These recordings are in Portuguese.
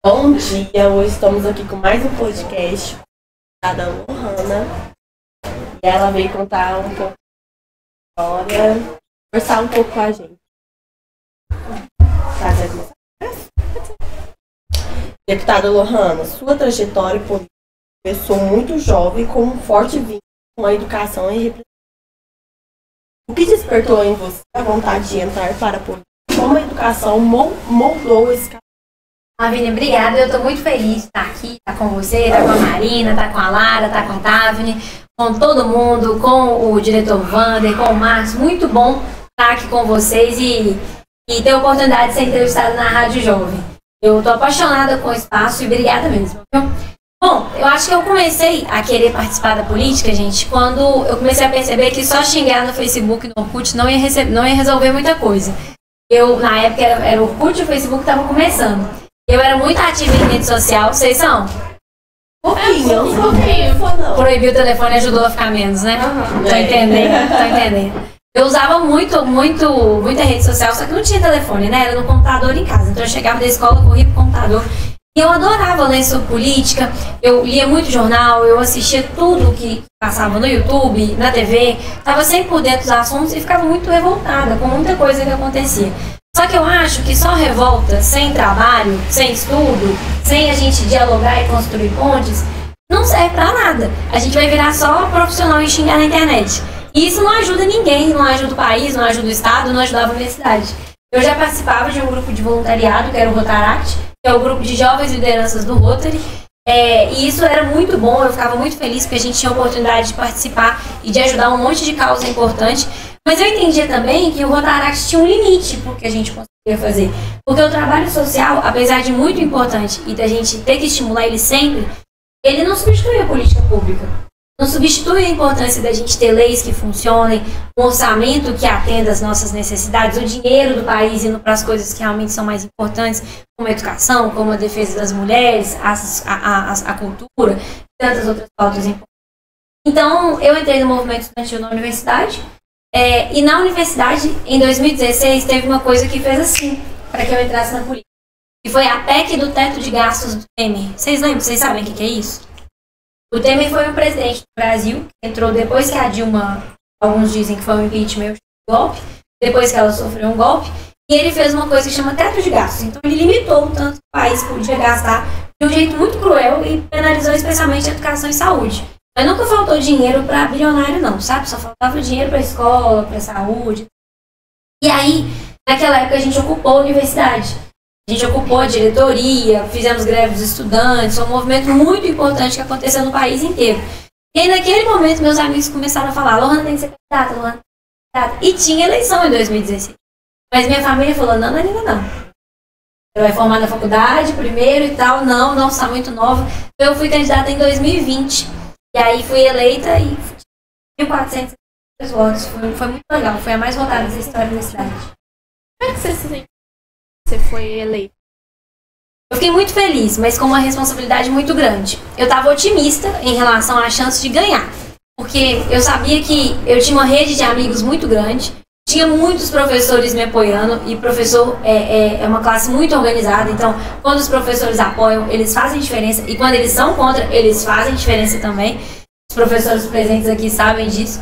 Bom dia, hoje estamos aqui com mais um podcast da Lohana. E ela veio contar um pouco da história, conversar um pouco com a gente. Deputada Lohana, sua trajetória política começou muito jovem com um forte vínculo com a educação e representação. O que despertou em você a vontade de entrar para a política? Como a educação moldou esse caminho? Lavínia, obrigada. Eu estou muito feliz de estar aqui, estar com você, estar com a Marina, estar com a Lara, estar com a Daphne, com todo mundo, com o diretor Wander, com o Marcos. Muito bom estar aqui com vocês e ter a oportunidade de ser entrevistada na Rádio Jovem. Eu estou apaixonada com o espaço e obrigada mesmo. Bom, eu acho que eu comecei a querer participar da política, gente, quando eu comecei a perceber que só xingar no Facebook e no Orkut não ia resolver muita coisa. Na época, era o Orkut e o Facebook estavam começando. Eu era muito ativa em rede social, vocês são? Pouquinho. Proibir o telefone ajudou a ficar menos, né? Tô entendendo. Eu usava muita rede social, só que não tinha telefone, né? Era no computador em casa. Então eu chegava da escola, corria pro computador. E eu adorava ler sobre política, eu lia muito jornal, eu assistia tudo que passava no YouTube, na TV, estava sempre por dentro dos assuntos e ficava muito revoltada com muita coisa que acontecia. Só que eu acho que só revolta sem trabalho, sem estudo, sem a gente dialogar e construir pontes, não serve pra nada. A gente vai virar só profissional e xingar na internet. E isso não ajuda ninguém, não ajuda o país, não ajuda o Estado, não ajudava a universidade. Eu já participava de um grupo de voluntariado, que era o Rotaract, que é o grupo de jovens lideranças do Rotary. E isso era muito bom, eu ficava muito feliz porque a gente tinha a oportunidade de participar e de ajudar um monte de causa importante. Mas eu entendia também que o Rotaract tinha um limite pro que a gente conseguia fazer. Porque o trabalho social, apesar de muito importante e da gente ter que estimular ele sempre, ele não substitui a política pública. Não substitui a importância da gente ter leis que funcionem, um orçamento que atenda às nossas necessidades, o dinheiro do país indo para as coisas que realmente são mais importantes, como a educação, como a defesa das mulheres, a cultura e tantas outras pautas importantes. Então, eu entrei no movimento estudantil na universidade, e na universidade, em 2016, teve uma coisa que fez assim, para que eu entrasse na política. Que foi a PEC do teto de gastos do Temer. Vocês lembram? Vocês sabem o que é isso? O Temer foi um presidente do Brasil, que entrou depois que a Dilma, alguns dizem que foi um impeachment, um golpe, depois que ela sofreu um golpe, e ele fez uma coisa que chama teto de gastos. Então ele limitou o tanto que o país podia gastar de um jeito muito cruel e penalizou especialmente a educação e saúde. Mas nunca faltou dinheiro para bilionário não, sabe? Só faltava dinheiro para escola, para saúde. E aí, naquela época a gente ocupou a universidade. A gente ocupou a diretoria, fizemos greve dos estudantes, foi um movimento muito importante que aconteceu no país inteiro. E aí, naquele momento, meus amigos começaram a falar, Lohana tem que ser candidata, Lohana tem que ser candidata. E tinha eleição em 2016. Mas minha família falou, não, ainda não. Você vai formar na faculdade primeiro e tal, não, você está muito nova. Então, eu fui candidata em 2020. E aí, fui eleita e 1.400 votos. Foi muito legal, foi a mais votada da história da cidade. Como é que você se sente? Você foi eleita? Eu fiquei muito feliz, mas com uma responsabilidade muito grande. Eu estava otimista em relação à chance de ganhar, porque eu sabia que eu tinha uma rede de amigos muito grande, tinha muitos professores me apoiando, e professor é uma classe muito organizada, então quando os professores apoiam, eles fazem diferença, e quando eles são contra, eles fazem diferença também. Os professores presentes aqui sabem disso.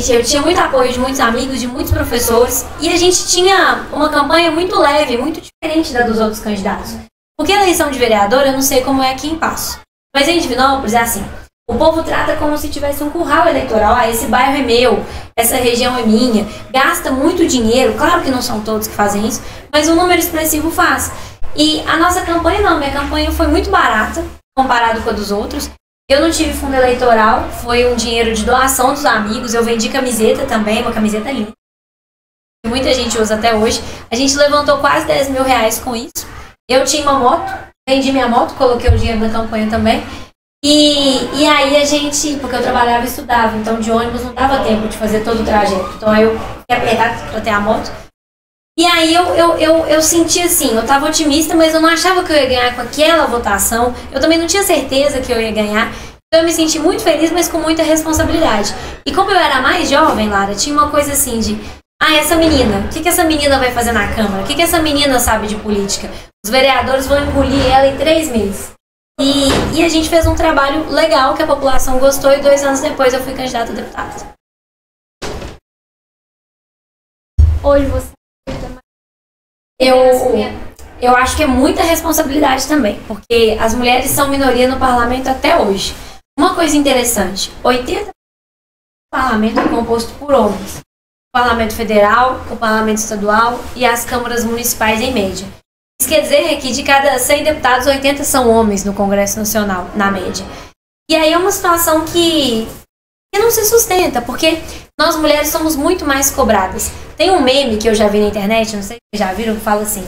Eu tinha muito apoio de muitos amigos, de muitos professores, e a gente tinha uma campanha muito leve, muito diferente da dos outros candidatos. Porque a eleição de vereador, eu não sei como é aqui em Paços, mas em Divinópolis é assim, o povo trata como se tivesse um curral eleitoral, esse bairro é meu, essa região é minha, gasta muito dinheiro, claro que não são todos que fazem isso, mas um número expressivo faz. E a nossa campanha não, minha campanha foi muito barata, comparado com a dos outros. Eu não tive fundo eleitoral, foi um dinheiro de doação dos amigos, eu vendi camiseta também, uma camiseta linda, que muita gente usa até hoje. A gente levantou quase 10 mil reais com isso. Eu tinha uma moto, vendi minha moto, coloquei o dinheiro na campanha também. E aí a gente, porque eu trabalhava e estudava, então de ônibus não dava tempo de fazer todo o trajeto. Então aí eu fiquei apertado para ter a moto. E aí eu senti assim, eu estava otimista, mas eu não achava que eu ia ganhar com aquela votação. Eu também não tinha certeza que eu ia ganhar. Então eu me senti muito feliz, mas com muita responsabilidade. E como eu era mais jovem, Lara, tinha uma coisa assim de... essa menina, o que essa menina vai fazer na Câmara? O que essa menina sabe de política? Os vereadores vão engolir ela em 3 meses. E a gente fez um trabalho legal que a população gostou e 2 anos depois eu fui candidata a deputada. Hoje você... Eu acho que é muita responsabilidade também, porque as mulheres são minoria no parlamento até hoje. Uma coisa interessante, 80% do parlamento é composto por homens. O parlamento federal, o parlamento estadual e as câmaras municipais em média. Isso quer dizer que de cada 100 deputados, 80 são homens no Congresso Nacional, na média. E aí é uma situação que não se sustenta, porque nós mulheres somos muito mais cobradas. Tem um meme que eu já vi na internet, não sei se vocês já viram, que fala assim: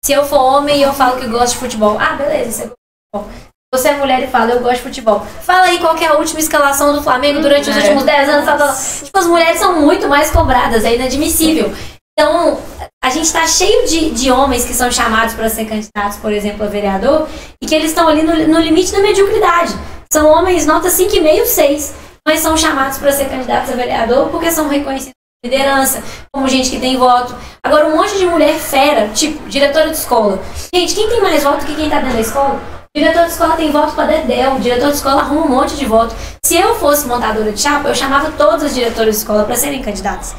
se eu for homem e eu falo que gosto de futebol, ah, beleza, você gosta de futebol. Você é mulher e fala, eu gosto de futebol. Fala aí qual que é a última escalação do Flamengo durante os últimos 10 anos. Tipo, as mulheres são muito mais cobradas, é inadmissível. Então, a gente tá cheio de homens que são chamados para ser candidatos, por exemplo, a vereador, e que eles estão ali no limite da mediocridade. São homens nota 5,5, 6, mas são chamados para ser candidatos a vereador porque são reconhecidos como liderança, como gente que tem voto. Agora, um monte de mulher fera, tipo, diretora de escola. Gente, quem tem mais voto que quem tá dentro da escola? O diretor de escola tem voto para dedéu, o diretor de escola arruma um monte de voto. Se eu fosse montadora de chapa, eu chamava todas as diretoras de escola para serem candidatas.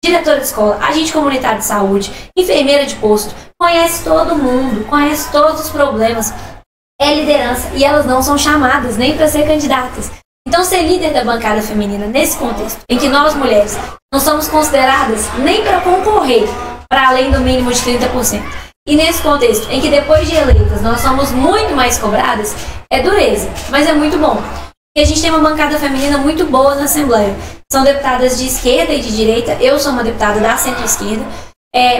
Diretora de escola, agente comunitário de saúde, enfermeira de posto, conhece todo mundo, conhece todos os problemas, é liderança e elas não são chamadas nem para ser candidatas. Então, ser líder da bancada feminina nesse contexto, em que nós mulheres não somos consideradas nem para concorrer para além do mínimo de 30%, e nesse contexto em que depois de eleitas nós somos muito mais cobradas, é dureza, mas é muito bom. E a gente tem uma bancada feminina muito boa na Assembleia. São deputadas de esquerda e de direita. Eu sou uma deputada da centro-esquerda.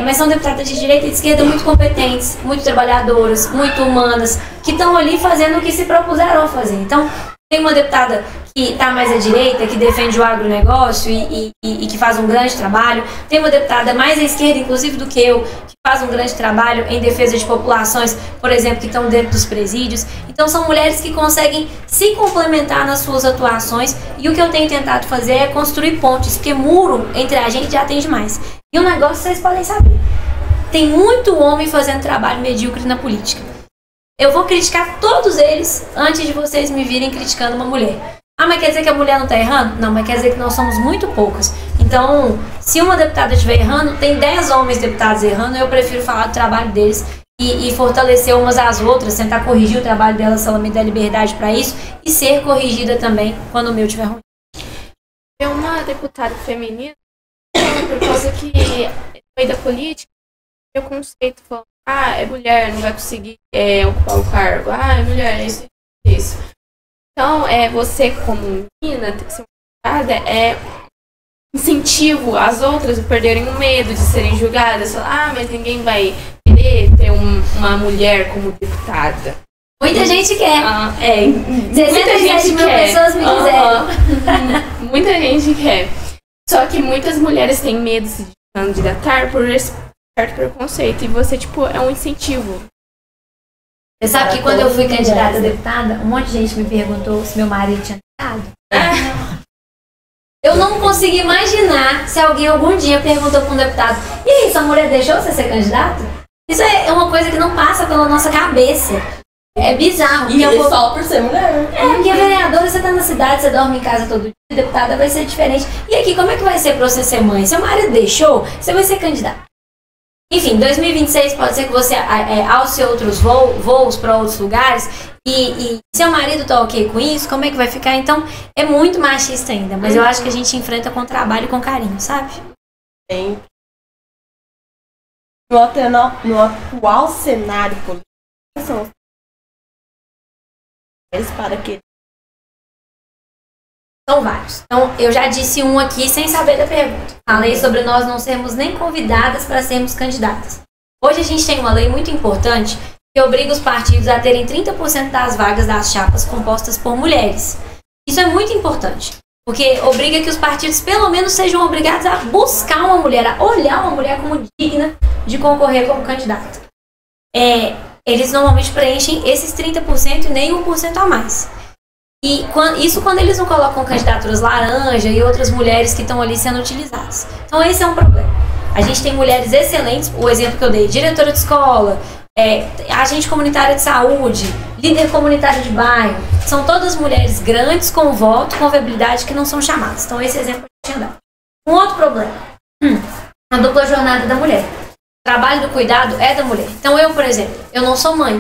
Mas são deputadas de direita e de esquerda muito competentes, muito trabalhadoras, muito humanas, que estão ali fazendo o que se propuseram a fazer. Então, tem uma deputada que está mais à direita, que defende o agronegócio e que faz um grande trabalho. Tem uma deputada mais à esquerda, inclusive, do que eu, que faz um grande trabalho em defesa de populações, por exemplo, que estão dentro dos presídios. Então, são mulheres que conseguem se complementar nas suas atuações. E o que eu tenho tentado fazer é construir pontes, porque muro entre a gente já tem demais. E um negócio vocês podem saber: tem muito homem fazendo trabalho medíocre na política. Eu vou criticar todos eles antes de vocês me virem criticando uma mulher. Ah, mas quer dizer que a mulher não está errando? Não, mas quer dizer que nós somos muito poucas. Então, se uma deputada estiver errando, tem 10 homens deputados errando, eu prefiro falar do trabalho deles e fortalecer umas às outras, tentar corrigir o trabalho delas se ela me der liberdade para isso, e ser corrigida também quando o meu estiver ruim. É uma deputada feminina, por causa que no meio da política, o conceito falando, ah, é mulher, não vai conseguir ocupar o cargo. Ah, é mulher, é isso. Então, você como menina, tem que ser uma deputada, incentivo as outras a perderem o medo de serem julgadas. Falar, mas ninguém vai querer ter uma mulher como deputada. Muita gente quer. 67 mil pessoas me quiseram. Muita gente quer. Só que muitas mulheres têm medo de se candidatar por esse certo preconceito. E você, é um incentivo. Você sabe que quando eu fui candidata a deputada, um monte de gente me perguntou se meu marido tinha casado. Eu não consigo imaginar se alguém algum dia perguntou para um deputado: e aí, sua mulher deixou você ser candidato? Isso é uma coisa que não passa pela nossa cabeça. É bizarro. E só por ser mulher. Porque vereadora, você tá na cidade, você dorme em casa todo dia, deputada vai ser diferente. E aqui, como é que vai ser pra você ser mãe? Seu marido deixou, você vai ser candidata. Enfim, 2026 pode ser que você alce outros voos para outros lugares e seu marido tá ok com isso, como é que vai ficar? Então, é muito machista ainda, mas eu acho que a gente enfrenta com trabalho e com carinho, sabe? Sempre. No atual cenário político, são para que são vários. Então, eu já disse um aqui sem saber da pergunta. Falei sobre nós não sermos nem convidadas para sermos candidatas. Hoje a gente tem uma lei muito importante que obriga os partidos a terem 30% das vagas das chapas compostas por mulheres. Isso é muito importante, porque obriga que os partidos pelo menos sejam obrigados a buscar uma mulher, a olhar uma mulher como digna de concorrer como candidata. Eles normalmente preenchem esses 30% e nem 1% a mais. E isso quando eles não colocam candidaturas laranja e outras mulheres que estão ali sendo utilizadas. Então esse é um problema. A gente tem mulheres excelentes, o exemplo que eu dei, diretora de escola, agente comunitário de saúde, líder comunitário de bairro, são todas mulheres grandes com voto, com viabilidade que não são chamadas. Então esse exemplo eu tinha dado. Um outro problema, a dupla jornada da mulher. O trabalho do cuidado é da mulher. Então eu, por exemplo, eu não sou mãe.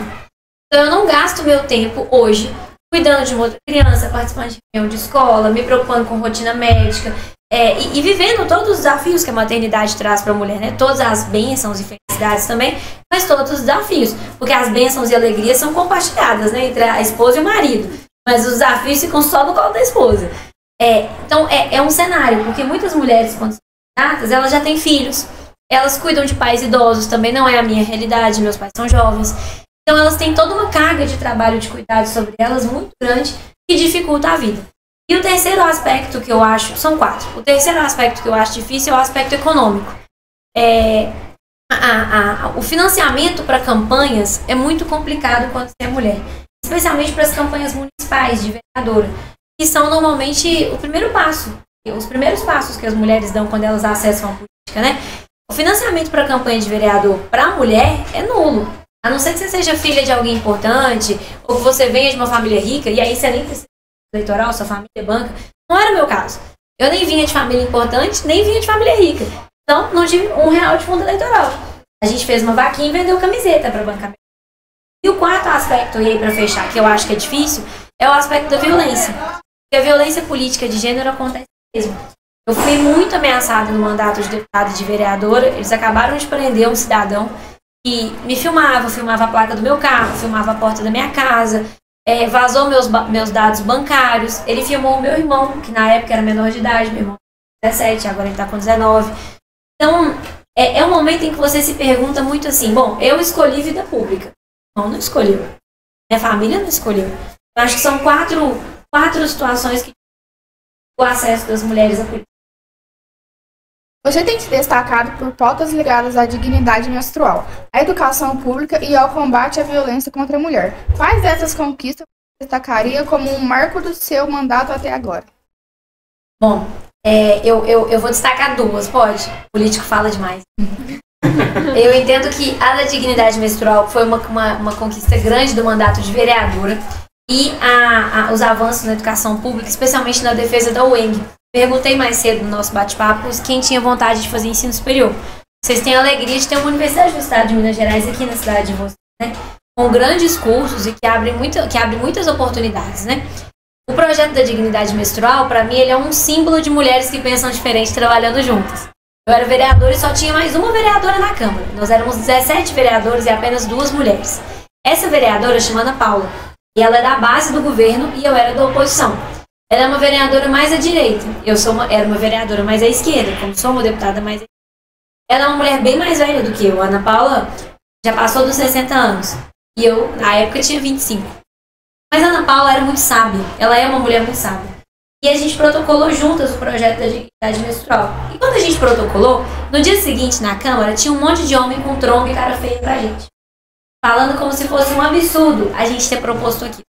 Então eu não gasto meu tempo hoje cuidando de uma outra criança, participando de reunião de escola, me preocupando com rotina médica e vivendo todos os desafios que a maternidade traz para a mulher, né? Todas as bênçãos e felicidades também, mas todos os desafios, porque as bênçãos e alegrias são compartilhadas, né, entre a esposa e o marido, mas os desafios ficam só no colo da esposa. Então é um cenário, porque muitas mulheres, quando são candidatas, elas já têm filhos, elas cuidam de pais idosos, também não é a minha realidade, meus pais são jovens. Então elas têm toda uma carga de trabalho de cuidado sobre elas muito grande que dificulta a vida. E o terceiro aspecto que eu acho, são 4. O terceiro aspecto que eu acho difícil é o aspecto econômico. O financiamento para campanhas é muito complicado quando você é mulher, especialmente para as campanhas municipais de vereadora, que são normalmente o primeiro passo, os primeiros passos que as mulheres dão quando elas acessam a política, né? O financiamento para a campanha de vereador para a mulher é nulo. A não ser que você seja filha de alguém importante, ou que você venha de uma família rica, e aí você nem precisa de eleitoral, sua família é banca. Não era o meu caso. Eu nem vinha de família importante, nem vinha de família rica. Então, não tive R$1 de fundo eleitoral. A gente fez uma vaquinha e vendeu camiseta para bancar. E o quarto aspecto, e aí para fechar, que eu acho que é difícil, é o aspecto da violência. Porque a violência política de gênero acontece mesmo. Eu fui muito ameaçada no mandato de deputada e de vereadora. Eles acabaram de prender um cidadão que me filmava a placa do meu carro, filmava a porta da minha casa, vazou meus dados bancários. Ele filmou o meu irmão, que na época era menor de idade, meu irmão tinha 17, agora ele está com 19. Então, é um momento em que você se pergunta muito assim, bom, eu escolhi vida pública. Não escolheu. Minha família não escolheu. Eu acho que são quatro situações que o acesso das mulheres à política. Você tem se destacado por pautas ligadas à dignidade menstrual, à educação pública e ao combate à violência contra a mulher. Quais dessas conquistas você destacaria como um marco do seu mandato até agora? Bom, eu vou destacar 2, pode? O político fala demais. Eu entendo que a da dignidade menstrual foi uma conquista grande do mandato de vereadora e os avanços na educação pública, especialmente na defesa da UENG. Perguntei mais cedo no nosso bate-papo quem tinha vontade de fazer ensino superior. Vocês têm a alegria de ter uma universidade do estado de Minas Gerais aqui na cidade de vocês, né? Com grandes cursos e que abre muitas oportunidades, né? O projeto da dignidade menstrual, para mim, ele é um símbolo de mulheres que pensam diferente trabalhando juntas. Eu era vereadora e só tinha mais uma vereadora na Câmara. Nós éramos 17 vereadores e apenas 2 mulheres. Essa vereadora chama Ana Paula. E ela é da base do governo e eu era da oposição. Ela é uma vereadora mais à direita. Era uma vereadora mais à esquerda, como sou uma deputada mais à esquerda. Ela é uma mulher bem mais velha do que eu. A Ana Paula já passou dos 60 anos. E eu, na época, tinha 25. Mas a Ana Paula era muito sábia. Ela é uma mulher muito sábia. E a gente protocolou juntas o projeto da dignidade menstrual. E quando a gente protocolou, no dia seguinte, na Câmara, tinha um monte de homem com tronco e cara feia pra gente. Falando como se fosse um absurdo a gente ter proposto aquilo.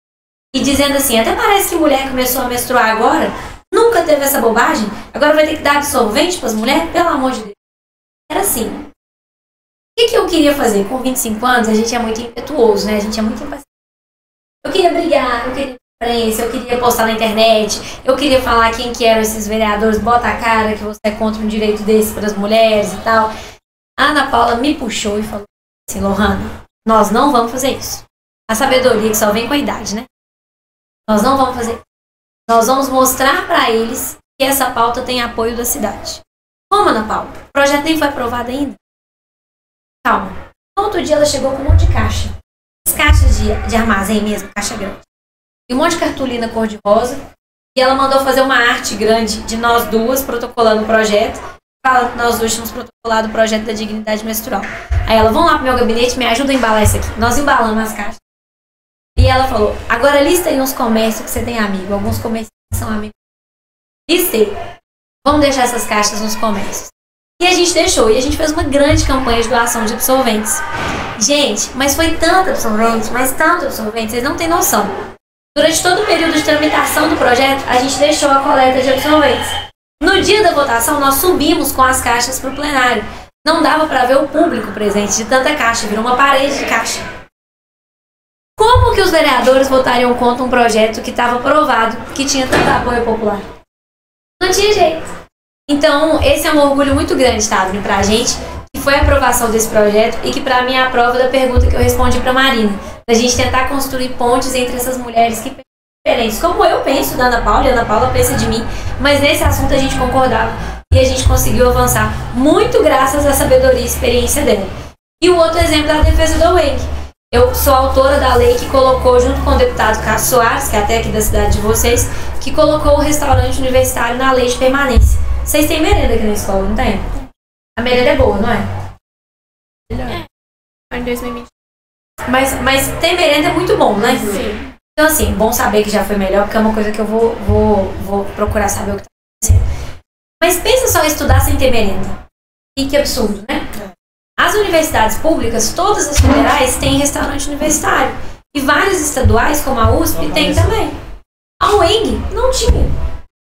E dizendo assim, até parece que mulher começou a menstruar agora, nunca teve essa bobagem, agora vai ter que dar absorvente para as mulheres? Pelo amor de Deus. Era assim. O que eu queria fazer? Com 25 anos, a gente é muito impetuoso, né? A gente é muito impaciente. Eu queria brigar, eu queria imprensa, eu queria postar na internet, eu queria falar quem que eram esses vereadores, bota a cara que você é contra um direito desse para as mulheres e tal. A Ana Paula me puxou e falou assim, Lohana, nós não vamos fazer isso. A sabedoria que só vem com a idade, né? Nós não vamos fazer. Nós vamos mostrar para eles que essa pauta tem apoio da cidade. Como, Ana Paula? O projeto nem foi aprovado ainda. Calma. No outro dia ela chegou com um monte de caixa. As caixas de armazém mesmo, caixa grande. E um monte de cartolina cor-de-rosa. E ela mandou fazer uma arte grande de nós duas protocolando o projeto. Fala que nós duas tínhamos protocolado o projeto da dignidade menstrual. Aí ela, vão lá pro meu gabinete, me ajuda a embalar isso aqui. Nós embalamos as caixas. E ela falou, agora lista aí uns comércios que você tem amigo. Alguns comércios que são amigos. Listei. Vamos deixar essas caixas nos comércios. E a gente deixou. E a gente fez uma grande campanha de doação de absorventes. Gente, mas foi tanto absorvente, vocês não têm noção. Durante todo o período de tramitação do projeto, a gente deixou a coleta de absorventes. No dia da votação, nós subimos com as caixas para o plenário. não dava para ver o público presente de tanta caixa, virou uma parede de caixa. Como que os vereadores votariam contra um projeto que estava aprovado, que tinha tanto apoio popular? Não tinha jeito. Então, esse é um orgulho muito grande, Tavni, pra gente, que foi a aprovação desse projeto e que pra mim é a prova da pergunta que eu respondi pra Marina, da gente tentar construir pontes entre essas mulheres que pensam diferentes. Como eu penso da Ana Paula, e a Ana Paula pensa de mim, mas nesse assunto a gente concordava e a gente conseguiu avançar muito graças à sabedoria e experiência dela. E o outro exemplo é a defesa do UENG. Eu sou autora da lei que colocou, junto com o deputado Cássio Soares, que é até aqui da cidade de vocês, que colocou o restaurante universitário na lei de permanência. Vocês têm merenda aqui na escola, não tem? A merenda é boa, não é? Em 2020. Mas ter merenda é muito bom, né? Sim. Então, assim, bom saber que já foi melhor, porque é uma coisa que eu vou procurar saber o que está acontecendo. Mas pensa só em estudar sem ter merenda. E que absurdo, né? As universidades públicas, todas as federais, têm restaurante universitário. E várias estaduais, como a USP, tem também. A UENG não tinha.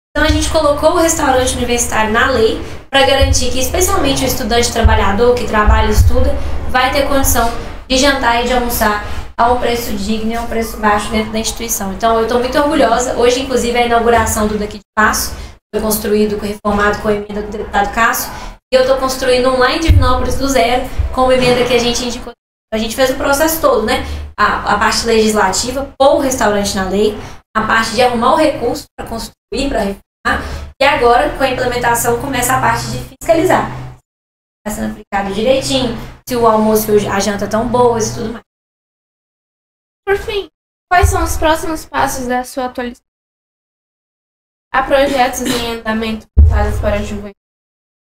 Então a gente colocou o restaurante universitário na lei para garantir que, especialmente o estudante trabalhador que trabalha e estuda, vai ter condição de jantar e de almoçar a um preço digno e a um preço baixo dentro da instituição. Então eu estou muito orgulhosa. Hoje, inclusive, é a inauguração do Daqui de Passo. Foi construído, reformado com a emenda do deputado Cássio. E eu estou construindo um lá em Divinópolis do zero, com uma emenda que a gente indicou. A gente fez o processo todo, né? A parte legislativa, pôr o restaurante na lei, a parte de arrumar o recurso para construir, para reformar, e agora, com a implementação, começa a parte de fiscalizar. Está sendo aplicado direitinho, se o almoço e a janta estão boas e tudo mais. Por fim, quais são os próximos passos da sua atualização? Há projetos em andamento voltados para a juventude,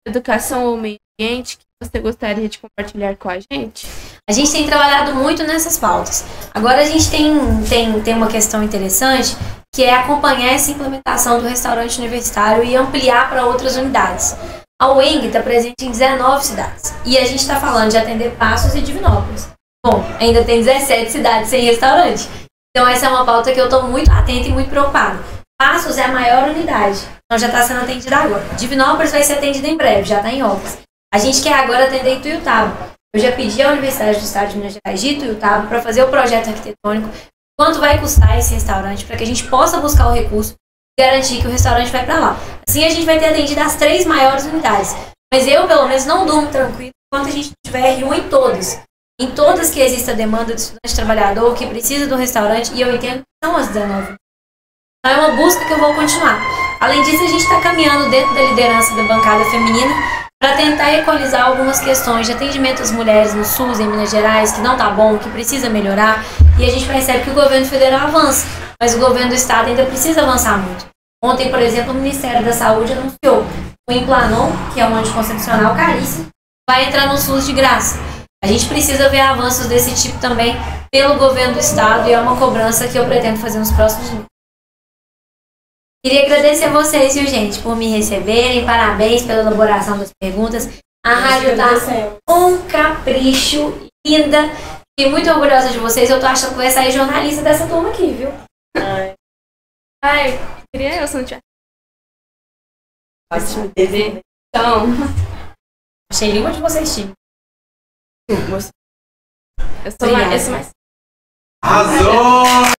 educação ou meio ambiente que você gostaria de compartilhar com a gente? A gente tem trabalhado muito nessas pautas. Agora a gente tem uma questão interessante, que é acompanhar essa implementação do restaurante universitário e ampliar para outras unidades. A UENG está presente em 19 cidades. E a gente está falando de atender Passos e Divinópolis. Bom, ainda tem 17 cidades sem restaurante. Então essa é uma pauta que eu estou muito atenta e muito preocupada. Passos é a maior unidade. Então já está sendo atendida agora. Divinópolis vai ser atendida em breve, já está em obras. A gente quer agora atender Ituiutaba. Eu já pedi à Universidade do Estado de Minas Gerais de Ituiutaba para fazer o projeto arquitetônico. Quanto vai custar esse restaurante, para que a gente possa buscar o recurso e garantir que o restaurante vai para lá. Assim a gente vai ter atendido as 3 maiores unidades. Mas eu, pelo menos, não durmo tranquilo enquanto a gente tiver R1 em todas. Em todas que exista demanda de estudante trabalhador que precisa do restaurante, e eu entendo que são as 19. Então é uma busca que eu vou continuar. Além disso, a gente está caminhando dentro da liderança da bancada feminina para tentar equalizar algumas questões de atendimento às mulheres no SUS, em Minas Gerais, que não está bom, que precisa melhorar. E a gente percebe que o governo federal avança, mas o governo do estado ainda precisa avançar muito. Ontem, por exemplo, o Ministério da Saúde anunciou o Implanon, que é um anticoncepcional caríssimo, vai entrar no SUS de graça. A gente precisa ver avanços desse tipo também pelo governo do estado e é uma cobrança que eu pretendo fazer nos próximos meses. Queria agradecer a vocês, viu, gente, por me receberem. Parabéns pela elaboração das perguntas. A rádio tá um capricho, linda. Fiquei muito orgulhosa de vocês. Eu tô achando que vai sair jornalista dessa turma aqui, viu? Ai, queria eu se não tivesse. Ótimo TV. Então, Achei nenhuma de vocês tinha. eu sou mais. Arrasou!